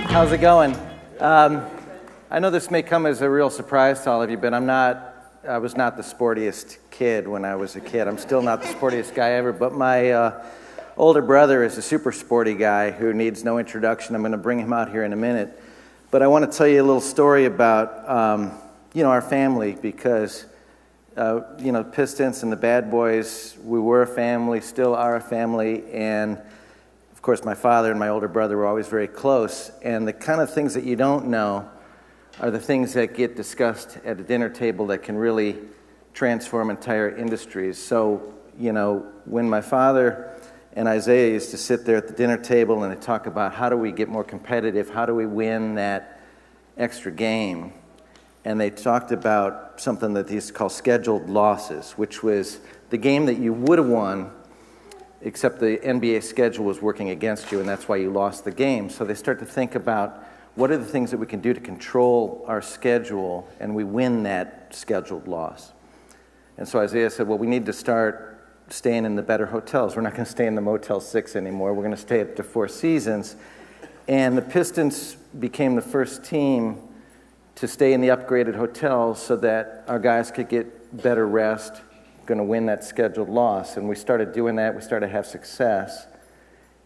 How's it going? I know this may come as a real surprise to all of you, but I was not the sportiest kid when I was a kid. I'm still not the sportiest guy ever, but my older brother is a super sporty guy who needs no introduction. I'm going to bring him out here in a minute. But I want to tell you a little story about, our family, because, Pistons and the Bad Boys, we were a family, still are a family, and of course my father and my older brother were always very close, and the kind of things that you don't know are the things that get discussed at a dinner table that can really transform entire industries. So, when my father and Isiah used to sit there at the dinner table and they talk about how do we get more competitive, how do we win that extra game, and they talked about something that they used to call scheduled losses, which was the game that you would have won, except the NBA schedule was working against you, and that's why you lost the game. So they start to think about what are the things that we can do to control our schedule, and we win that scheduled loss. And so Isiah said, well, we need to start staying in the better hotels. We're not going to stay in the Motel 6 anymore. We're going to stay at the Four Seasons. And the Pistons became the first team to stay in the upgraded hotels so that our guys could get better rest, going to win that scheduled loss. And we started doing that. We started to have success.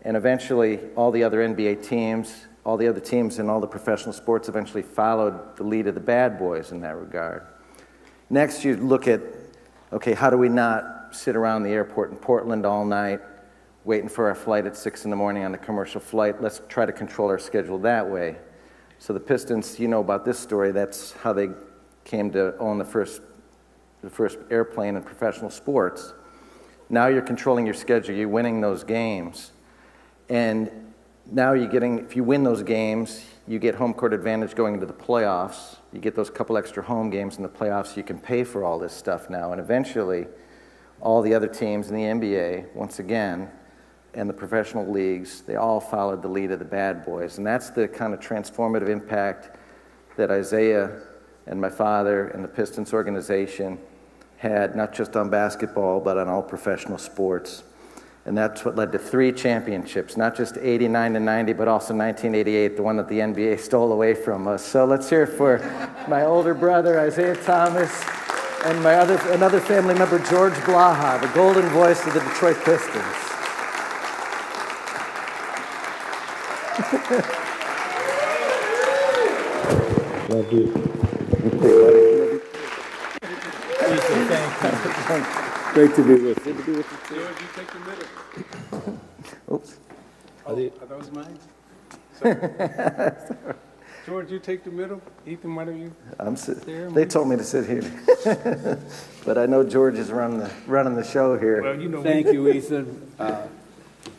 And eventually, all the other NBA teams, all the other teams in all the professional sports eventually followed the lead of the Bad Boys in that regard. Next, you look at, okay, how do we not sit around the airport in Portland all night waiting for our flight at 6 in the morning on the commercial flight? Let's try to control our schedule that way. So the Pistons, you know about this story, that's how they came to own the first airplane in professional sports. Now you're controlling your schedule, you're winning those games. And now if you win those games, you get home court advantage going into the playoffs. You get those couple extra home games in the playoffs, you can pay for all this stuff now. And eventually, all the other teams in the NBA, once again, and the professional leagues, they all followed the lead of the Bad Boys. And that's the kind of transformative impact that Isiah and my father and the Pistons organization had, not just on basketball, but on all professional sports. And that's what led to 3 championships, not just 89 and 90, but also 1988, the one that the NBA stole away from us. So let's hear it for my older brother, Isiah Thomas, and another family member, George Blaha, the golden voice of the Detroit Pistons. Love you. Great to be with you. Good to be with you too. George, you take the middle. Oops. Are those mine? George, you take the middle. Ethan, why don't you? They told me to sit here, but I know George is running the show here. Well, Thank you, Ethan.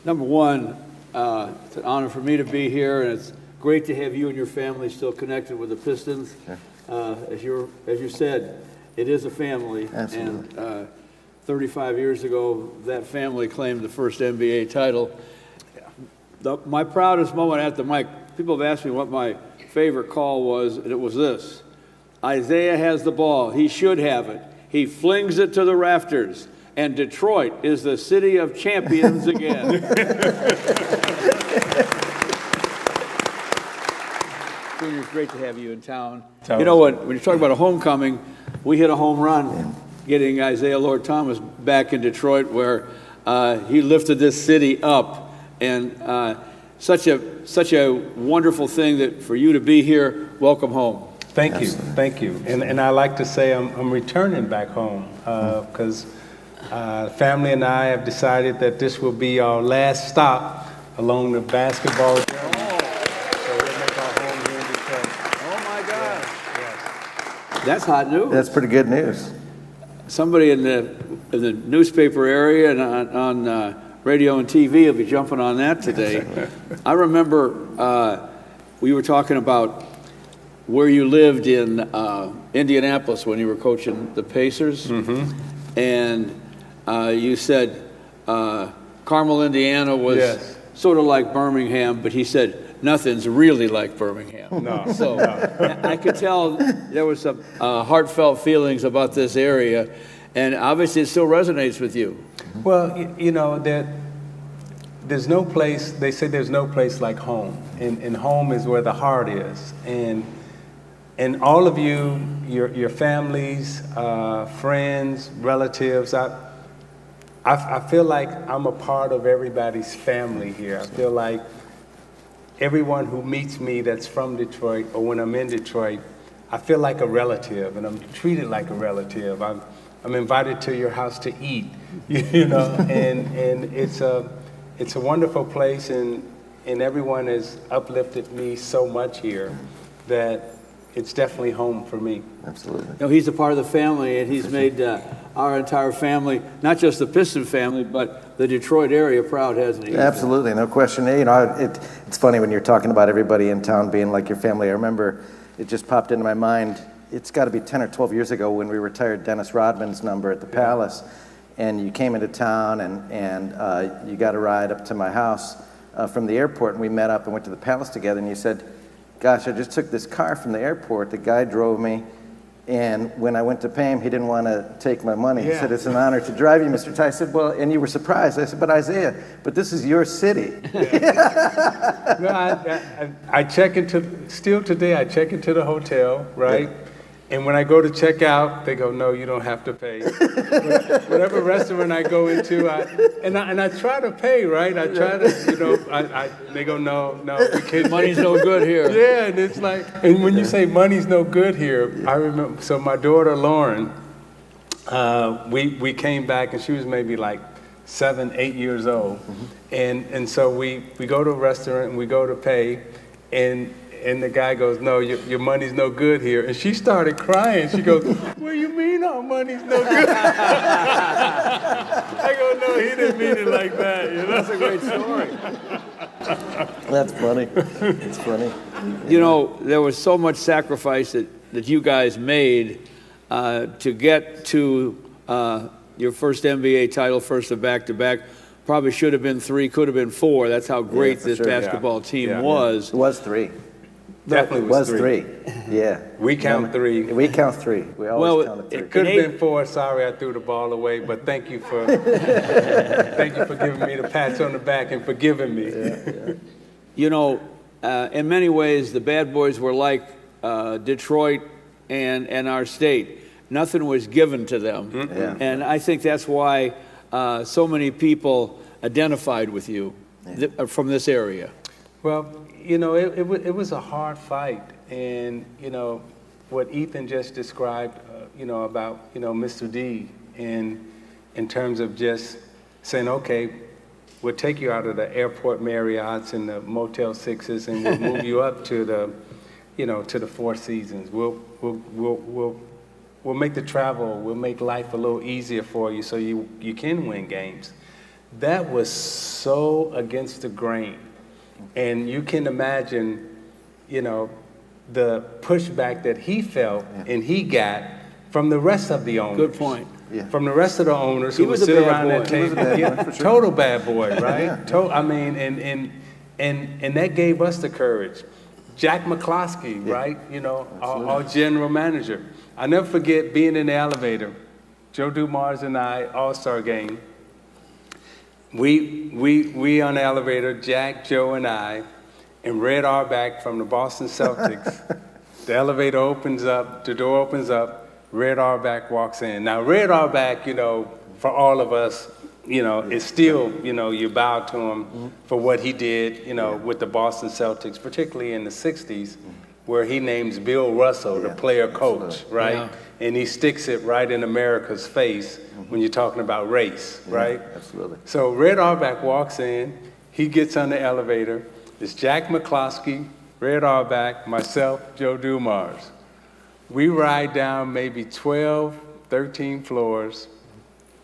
Number one, it's an honor for me to be here, and it's great to have you and your family still connected with the Pistons. As you said, it is a family. Absolutely. And 35 years ago, that family claimed the first NBA title. My proudest moment at the mic, people have asked me what my favorite call was, and it was this. Isiah has the ball. He should have it. He flings it to the rafters, and Detroit is the city of champions again. Junior, it's great to have you in town. You know what? When you talk about a homecoming, we hit a home run getting Isiah Thomas back in Detroit, where he lifted this city up, and such a wonderful thing that for you to be here. Welcome home. Thank you, thank you. And I like to say I'm returning back home because family and I have decided that this will be our last stop along the basketball journey. So we'll make our home here in Detroit. Oh my God! Yes. That's hot news. That's pretty good news. Somebody in the newspaper area and on radio and TV will be jumping on that today. I remember we were talking about where you lived in Indianapolis when you were coaching the Pacers, and you said Carmel, Indiana was sort of like Birmingham, but he said nothing's really like Birmingham. No. So I could tell there was some heartfelt feelings about this area, and obviously it still resonates with you. Well, you know, that there's no place, they say there's no place like home. And home is where the heart is. And all of you, your families, friends, relatives, I feel like I'm a part of everybody's family here. I feel like everyone who meets me that's from Detroit, or when I'm in Detroit, I feel like a relative, and I'm treated like a relative. I'm invited to your house to eat, you know, and it's a wonderful place, and everyone has uplifted me so much here that it's definitely home for me. Absolutely. You know, he's a part of the family, and he's made our entire family, not just the Piston family, but the Detroit area proud, hasn't he? Absolutely, no question. You know, it's funny when you're talking about everybody in town being like your family. I remember it just popped into my mind. It's got to be 10 or 12 years ago when we retired Dennis Rodman's number at the Palace, and you came into town and you got a ride up to my house from the airport, and we met up and went to the Palace together, and you said, gosh, I just took this car from the airport. The guy drove me, and when I went to pay him, he didn't want to take my money. He said, it's an honor to drive you, Mr. Ty. I said, well, and you were surprised. I said, but Isaiah, but this is your city. No, I check into, still today, I check into the hotel, right? And when I go to check out, they go, no, you don't have to pay. Whatever restaurant I go into, I try to pay, right? I try to, you know, they go, no, we can't. Money's no good here. Yeah, and it's like, and when you say money's no good here, I remember, so my daughter Lauren, we came back and she was maybe like 7, 8 years old. And so we go to a restaurant and we go to pay, and the guy goes, no, your money's no good here. And she started crying. She goes, what do you mean our money's no good? I go, no, he didn't mean it like that. You know? That's a great story. That's funny. It's funny. You know, there was so much sacrifice that you guys made to get to your first NBA title, first of back-to-back. Probably should have been 3, could have been 4. That's how great this basketball team was. It was 3. Definitely was 3. Yeah. We count 3. We count 3. We always counted 3. It could have been 4. Sorry, I threw the ball away. But thank you for thank you for giving me the pats on the back and forgiving me. Yeah. You know, in many ways, the Bad Boys were like Detroit and our state. Nothing was given to them, and I think that's why so many people identified with you from this area. Well, you know, it was a hard fight, and you know what Ethan just described, you know, about, you know, Mr. D, in terms of just saying, okay, we'll take you out of the airport Marriotts and the Motel 6s, and we'll move you up to the, you know, to the Four Seasons. We'll make the travel, we'll make life a little easier for you so you can win games. That was so against the grain. And you can imagine, you know, the pushback that he felt and he got from the rest of the owners. Good point. Yeah. From the rest of the owners who would sit around that table. Total bad boy, right? I mean, and that gave us the courage. Jack McCloskey, right? You know, our general manager. I never forget being in the elevator. Joe Dumars and I, All-Star game. We on the elevator, Jack, Joe, and I, and Red Auerbach from the Boston Celtics. The elevator opens up, the door opens up, Red Auerbach walks in. Now, Red Auerbach, you know, for all of us, you know, is still, you know, you bow to him for what he did, you know, with the Boston Celtics, particularly in the 60s, where he names Bill Russell, the player coach, right? Yeah. And he sticks it right in America's face when you're talking about race, right? Absolutely. So Red Auerbach walks in, he gets on the elevator. It's Jack McCloskey, Red Auerbach, myself, Joe Dumars. We ride down maybe 12, 13 floors,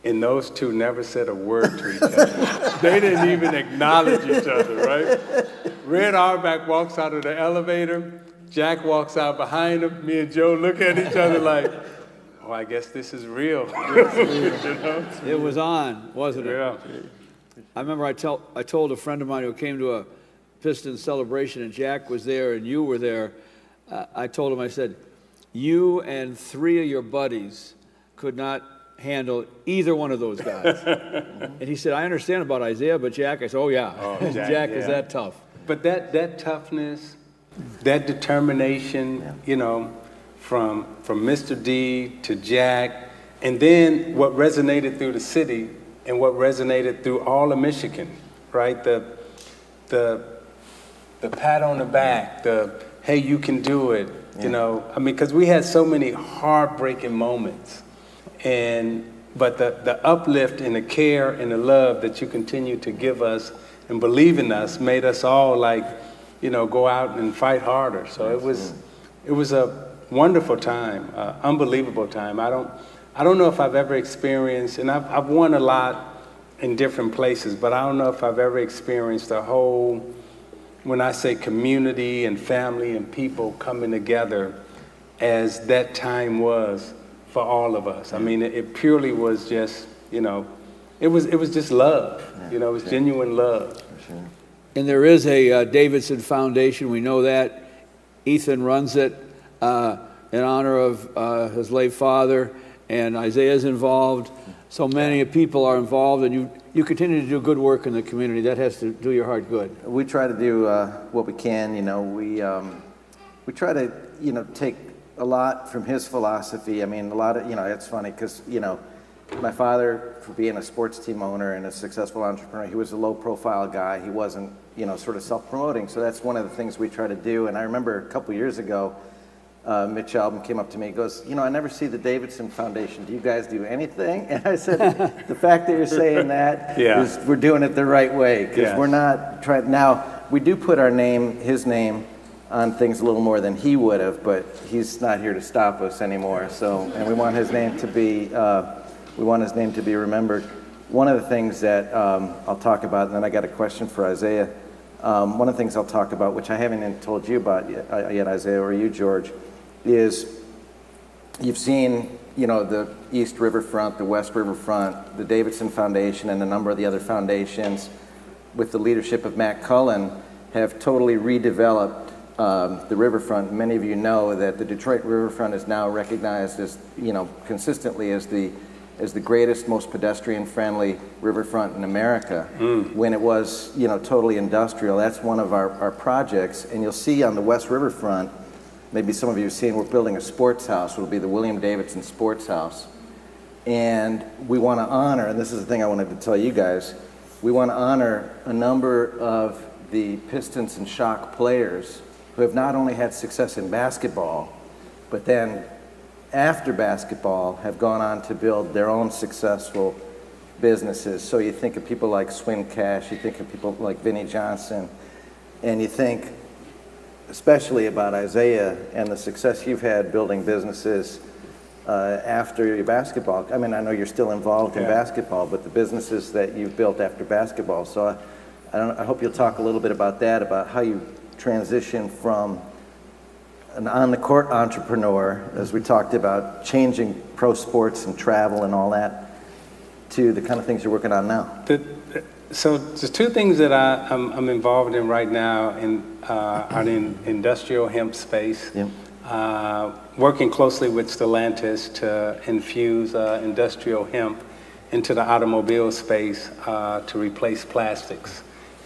and those two never said a word to each other. They didn't even acknowledge each other, right? Red Auerbach walks out of the elevator, Jack walks out behind him, me and Joe look at each other like, oh, I guess this is real. You know? It was on, wasn't it? Yeah. I remember I told a friend of mine who came to a Pistons celebration, and Jack was there and you were there. I told him, I said, you and 3 of your buddies could not handle either one of those guys. And he said, I understand about Isiah, but Jack, I said, oh yeah, Jack is that tough. But that toughness, that determination, you know, from Mr. D to Jack, and then what resonated through the city and what resonated through all of Michigan, right? The pat on the back, the hey, you can do it, you know. I mean, because we had so many heartbreaking moments, but the uplift and the care and the love that you continue to give us and believe in us made us all like, you know, go out and fight harder. So it was a wonderful time, unbelievable time. I don't know if I've ever experienced, and I've won a lot in different places, but I don't know if I've ever experienced the whole, when I say community and family and people coming together as that time was for all of us. I mean, it purely was just, you know, it was just love. You know, it was genuine love. And there is a Davidson Foundation, we know that. Ethan runs it in honor of his late father, and Isiah's involved. So many people are involved, and you continue to do good work in the community. That has to do your heart good. We try to do what we can. You know, we try to, you know, take a lot from his philosophy. I mean, a lot of, you know, it's funny because, you know, my father, for being a sports team owner and a successful entrepreneur, he was a low-profile guy. He wasn't, you know, sort of self-promoting. So that's one of the things we try to do. And I remember a couple years ago, Mitch Albom came up to me and goes, you know, I never see the Davidson Foundation. Do you guys do anything? And I said, the fact that you're saying that is we're doing it the right way, because we're not trying. Now, we do put our name, his name, on things a little more than he would have, but he's not here to stop us anymore. So, and we want his name to be, remembered. One of the things that I'll talk about, and then I got a question for Isiah. One of the things I'll talk about, which I haven't even told you about yet, Isiah, or you, George, is you've seen, you know, the East Riverfront, the West Riverfront, the Davidson Foundation, and a number of the other foundations, with the leadership of Matt Cullen, have totally redeveloped the riverfront. Many of you know that the Detroit riverfront is now recognized as, you know, consistently as the greatest, most pedestrian-friendly riverfront in America. When it was, you know, totally industrial. That's one of our projects. And you'll see on the West Riverfront, maybe some of you have seen, we're building a sports house. It'll be the William Davidson Sports House. And we want to honor, and this is the thing I wanted to tell you guys, we want to honor a number of the Pistons and Shock players who have not only had success in basketball, but then after basketball have gone on to build their own successful businesses. So you think of people like Swin Cash, you think of people like Vinnie Johnson, and you think especially about Isiah and the success you've had building businesses after your basketball. I mean, I know you're still involved in basketball, but the businesses that you've built after basketball. So I hope you'll talk a little bit about that, about how you transition from an on-the-court entrepreneur, as we talked about, changing pro sports and travel and all that, to the kind of things you're working on now. So there's two things that I'm involved in right now are in industrial hemp space. Working closely with Stellantis to infuse industrial hemp into the automobile space to replace plastics.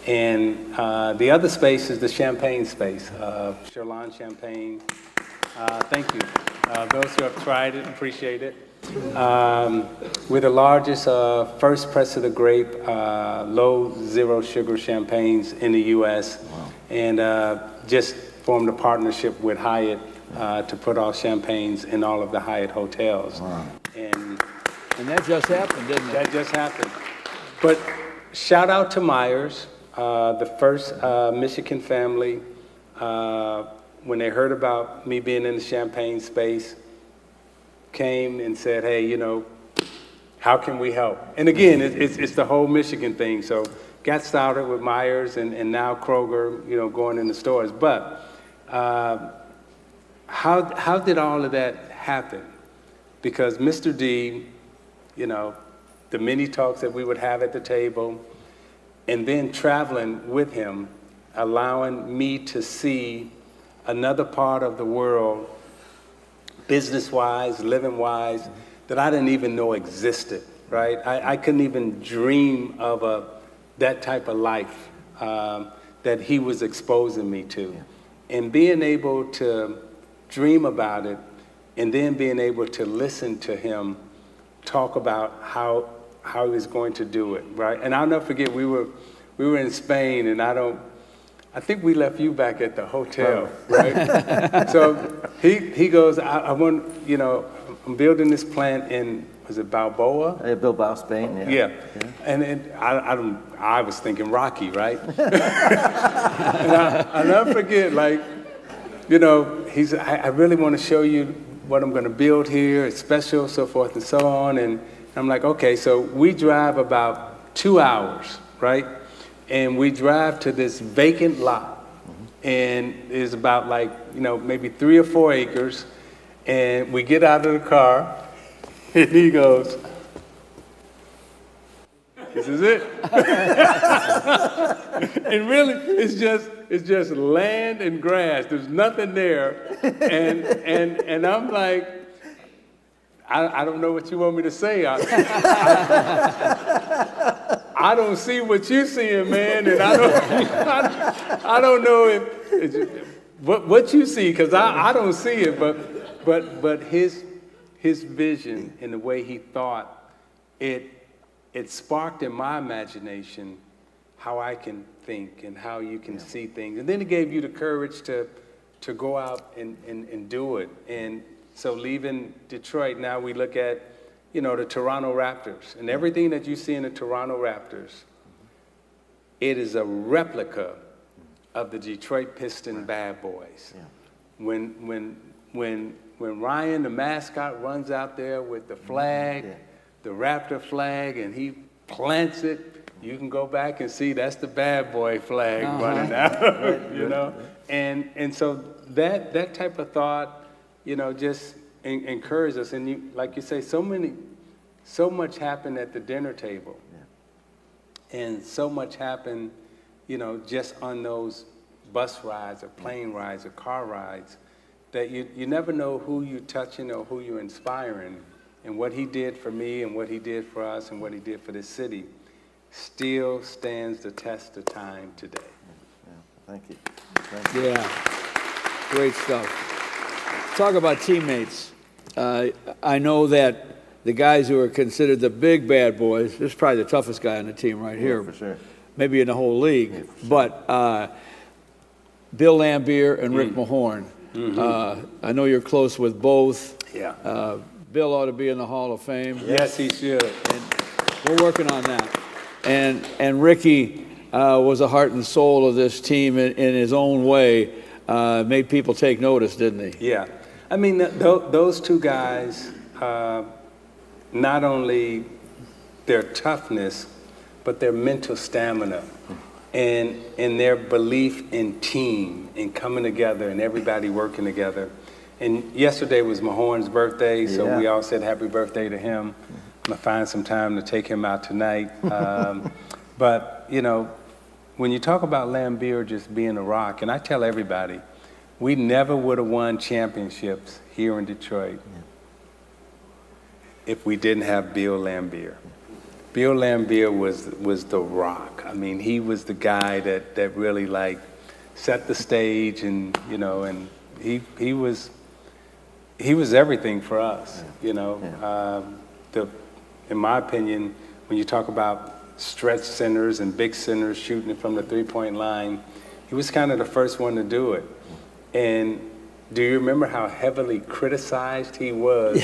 And the other space is the champagne space, Chelan Champagne. Thank you. Those who have tried it, appreciate it. We're the largest first press of the grape, low zero sugar champagnes in the U.S. Wow. And just formed a partnership with Hyatt to put our champagnes in all of the Hyatt hotels. Wow. And that just happened, didn't it? That just happened. But shout out to Myers. The first Michigan family, when they heard about me being in the champagne space, came and said, hey, you know, how can we help? And again, it's the whole Michigan thing. So got started with Myers and now Kroger, you know, going in the stores. But how did all of that happen? Because Mr. D, you know, the many talks that we would have at the table, and then traveling with him, allowing me to see another part of the world, business-wise, living-wise, that I didn't even know existed, right? I couldn't even dream of that type of life that he was exposing me to. And being able to dream about it and then being able to listen to him talk about how he was going to do it, right? And I'll never forget, we were in Spain, and I think we left you back at the hotel, right? So he goes, I want, you know, I'm building this plant in, was it Balboa? Bilbao, Spain, yeah. Yeah. And I was thinking Rocky, right? And I'll never forget, like, you know, I really want to show you what I'm going to build here. It's special, so forth and so on. And I'm like, okay, so we drive about 2 hours, right? And we drive to this vacant lot. And it's about like, you know, maybe 3 or 4 acres. And we get out of the car, and he goes, this is it. And really, it's just land and grass. There's nothing there. And I'm like, I don't know what you want me to say. I don't see what you're seeing, man, and I don't know if what you see, because I don't see it, but his vision and the way he thought, it sparked in my imagination how I can think and how you can see things. And then it gave you the courage to go out and do it. And so leaving Detroit, now we look at, you know, the Toronto Raptors. And everything that you see in the Toronto Raptors, it is a replica of the Detroit Pistons bad boys. When Ryan, the mascot, runs out there with the flag, the Raptor flag, and he plants it, you can go back and see that's the bad boy flag running out, you know? And so that type of thought, you know, just encouraged us. And you, like you say, so much happened at the dinner table. And so much happened, you know, just on those bus rides or plane rides or car rides, that you never know who you're touching or who you're inspiring. And what he did for me and what he did for us and what he did for this city still stands the test of time today. Thank you. Yeah, great stuff. Talk about teammates. I know that the guys who are considered the big bad boys, this is probably the toughest guy on the team right here. For sure. Maybe in the whole league. Yeah, sure. But Bill Lambier and Rick Mahorn. I know you're close with both. Yeah. Bill ought to be in the Hall of Fame. Yes, he should. And we're working on that. And Ricky was the heart and soul of this team in his own way. Made people take notice, didn't he? Yeah. I mean, those two guys, not only their toughness, but their mental stamina and their belief in team and coming together and everybody working together. And yesterday was Mahorn's birthday, so we all said happy birthday to him. I'm going to find some time to take him out tonight. But, you know, when you talk about Lambier just being a rock, and I tell everybody, we never would have won championships here in Detroit if we didn't have Bill Lambier. Bill Lambier was the rock. I mean, he was the guy that really, like, set the stage, and, you know, and he was everything for us, you know. In my opinion, when you talk about stretch centers and big centers shooting it from the three-point line, he was kind of the first one to do it. And do you remember how heavily criticized he was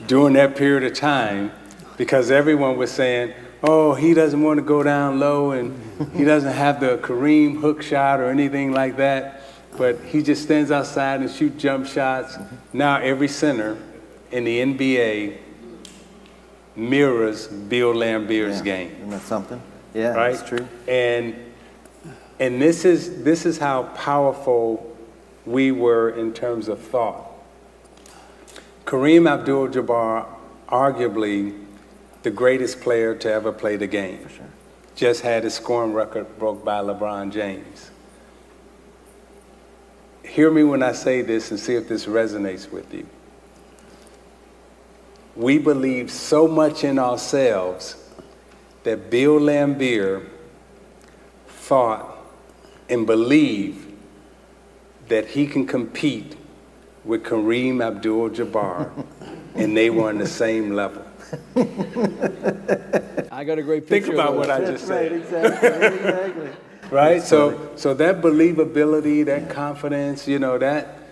during that period of time? Because everyone was saying, oh, he doesn't want to go down low and he doesn't have the Kareem hook shot or anything like that. But he just stands outside and shoots jump shots. Now every center in the NBA mirrors Bill Lambier's game. Isn't that something? Yeah, right? That's true. And this is how powerful we were in terms of thought. Kareem Abdul-Jabbar, arguably the greatest player to ever play the game. For sure. Just had his scoring record broke by LeBron James. Hear me when I say this and see if this resonates with you. we believe so much in ourselves that Bill Laimbeer thought and believed that he can compete with Kareem Abdul-Jabbar, and they were on the same level. I got a great picture. Think about of what I just said. Exactly. Right? So that believability, that confidence, you know, that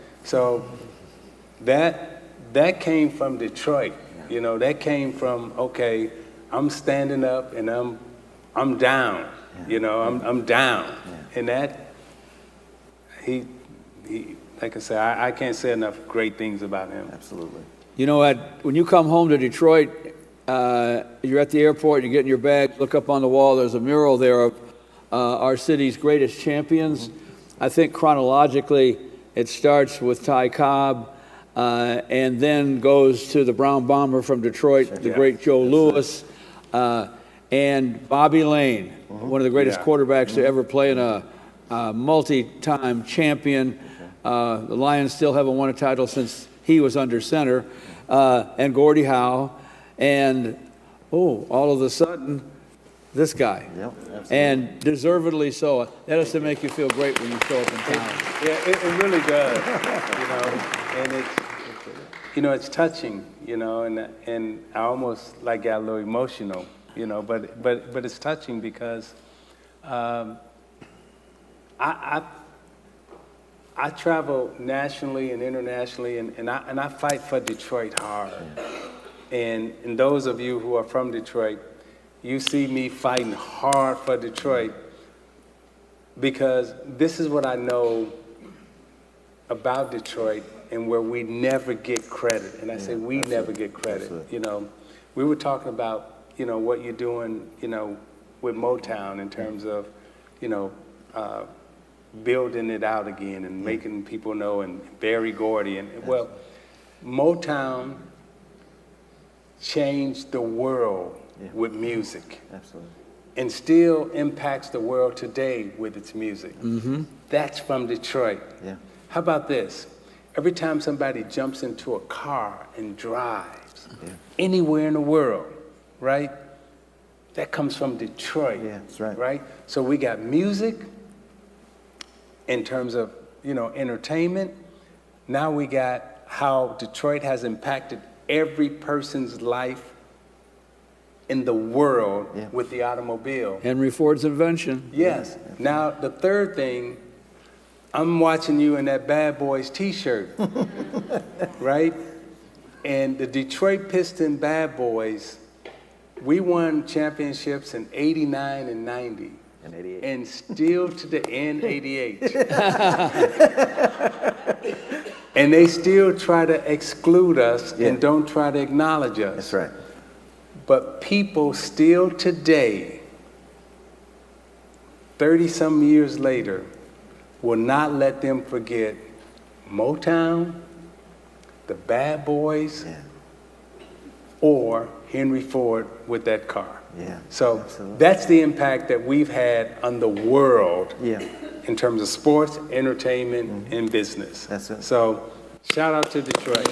came from Detroit. You know, that came from, okay, I'm standing up and I'm down. You know, I'm down. And that he like I said, I can't say enough great things about him. Absolutely. You know, when you come home to Detroit, you're at the airport, you get in your bag, look up on the wall, there's a mural there of our city's greatest champions. I think chronologically, it starts with Ty Cobb and then goes to the Brown Bomber from Detroit, the great Joe Louis, and Bobby Lane, one of the greatest quarterbacks to ever play in a multi-time champion. The Lions still haven't won a title since he was under center, and Gordie Howe, and all of a sudden, this guy. Yep, and deservedly so. That has to make you feel great when you show up in town. It really does, you know, and it's touching, you know, and I almost got a little emotional, you know, but it's touching because I travel nationally and internationally, and I fight for Detroit hard. And those of you who are from Detroit, you see me fighting hard for Detroit because this is what I know about Detroit and where we never get credit. And I say we never get credit. You know, we were talking about, you know, what you're doing, you know, with Motown in terms of, you know, building it out again and making people know, and Berry Gordy. And well, Motown changed the world with music. Absolutely. And still impacts the world today with its music. That's from Detroit. Yeah. How about this? Every time somebody jumps into a car and drives anywhere in the world, right? That comes from Detroit. Yeah, that's right. Right? So we got music in terms of, you know, entertainment. Now we got how Detroit has impacted every person's life in the world with the automobile. Henry Ford's invention. Yes. Now, the third thing, I'm watching you in that Bad Boys t-shirt, right? And the Detroit Pistons Bad Boys, we won championships in 89 and 90. And 88. And still to the end, 88. And they still try to exclude us and don't try to acknowledge us. That's right. But people still today, 30-some years later, will not let them forget Motown, the Bad Boys, or Henry Ford with that car. Yeah. So that's the impact that we've had on the world in terms of sports, entertainment, and business. That's it. So shout out to Detroit.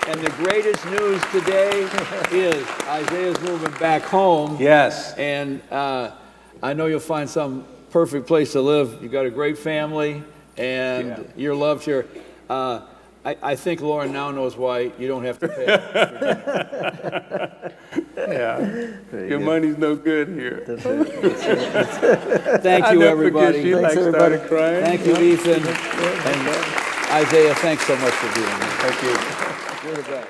And the greatest news today is Isiah's moving back home. Yes. And I know you'll find some perfect place to live. You've got a great family, and you're loved here. I think Lauren now knows why you don't have to pay. Your money's no good here. Thank you, everybody. She started crying. Thank you, Ethan. And Isiah, thanks so much for being here. Thank you. You're the best.